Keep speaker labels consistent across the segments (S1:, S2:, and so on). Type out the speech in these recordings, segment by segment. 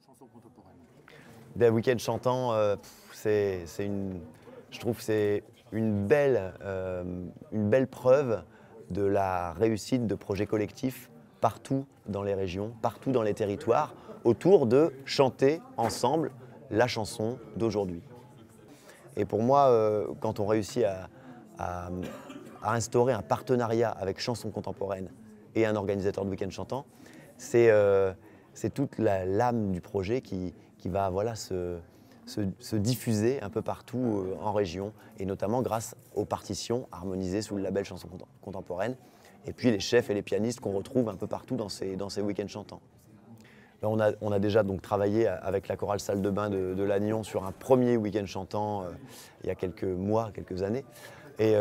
S1: chanson contemporaine?
S2: Des week-ends chantants, je trouve que c'est une belle preuve de la réussite de projets collectifs partout dans les régions, partout dans les territoires, autour de chanter ensemble la chanson d'aujourd'hui. Et pour moi, quand on réussit à instaurer un partenariat avec Chansons Contemporaines et un organisateur de week-end chantant, c'est toute l'âme du projet qui va se diffuser un peu partout en région, et notamment grâce aux partitions harmonisées sous le label Chansons Contemporaines, et puis les chefs et les pianistes qu'on retrouve un peu partout dans ces week-ends chantants. On a déjà donc travaillé avec la chorale Salle de Bain de Lannion sur un premier week-end chantant il y a quelques mois, quelques années. Et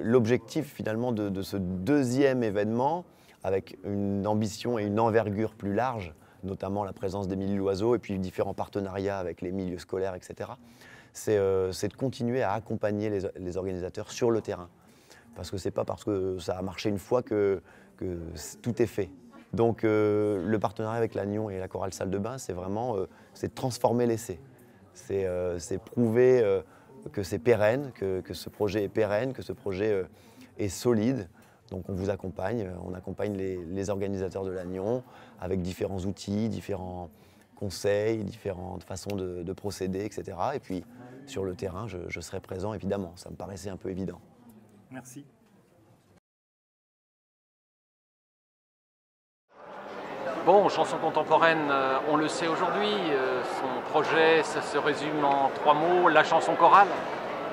S2: l'objectif finalement de ce deuxième événement, avec une ambition et une envergure plus large, notamment la présence d'Émilie Loiseau et puis différents partenariats avec les milieux scolaires, etc., c'est de continuer à accompagner les organisateurs sur le terrain. Parce que ce n'est pas parce que ça a marché une fois que tout est fait. Donc le partenariat avec Lannion et la chorale Salle de Bain, c'est vraiment c'est de transformer l'essai. C'est prouver que c'est pérenne, que ce projet est pérenne, que ce projet est solide. Donc on vous accompagne, on accompagne les organisateurs de Lannion avec différents outils, différents conseils, différentes façons de procéder, etc. Et puis sur le terrain, je serai présent évidemment, ça me paraissait un peu évident.
S1: Merci.
S3: Bon, Chansons Contemporaines, on le sait aujourd'hui, son projet, ça se résume en 3 mots, la chanson chorale.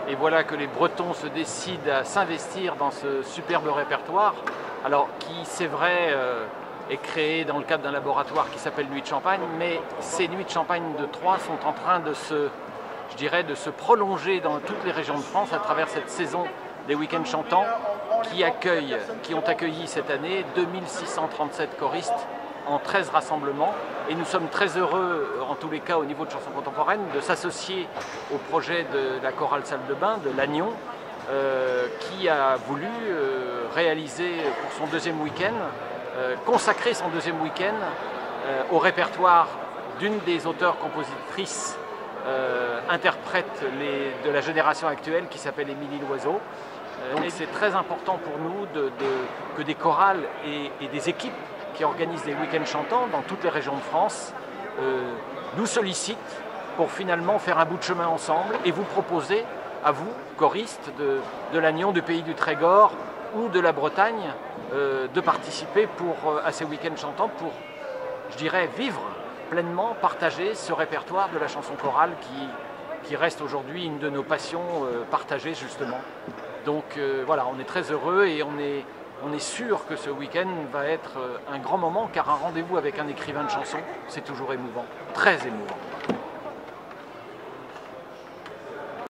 S3: Et voilà que les Bretons se décident à s'investir dans ce superbe répertoire, alors qui, c'est vrai, est créé dans le cadre d'un laboratoire qui s'appelle Nuits de Champagne, mais ces Nuits de Champagne de Troyes sont en train de se prolonger dans toutes les régions de France à travers cette saison des week-ends chantants qui ont accueilli cette année 2637 choristes en 13 rassemblements, et nous sommes très heureux, en tous les cas au niveau de Chansons Contemporaines, de s'associer au projet de la chorale Salle de Bain de Lannion, qui a voulu réaliser pour son deuxième week-end, consacrer son deuxième week-end au répertoire d'une des auteurs-compositrices interprètes de la génération actuelle qui s'appelle Émilie Loiseau. Donc c'est très important pour nous que des chorales et des équipes qui organisent des week-ends chantants dans toutes les régions de France nous sollicitent pour finalement faire un bout de chemin ensemble et vous proposer, à vous, choristes de Lannion, du pays du Trégor ou de la Bretagne, de participer à ces week-ends chantants pour, je dirais, vivre pleinement, partager ce répertoire de la chanson chorale qui reste aujourd'hui une de nos passions partagées justement. Donc voilà, on est très heureux et on est sûr que ce week-end va être un grand moment, car un rendez-vous avec un écrivain de chansons, c'est toujours émouvant, très émouvant.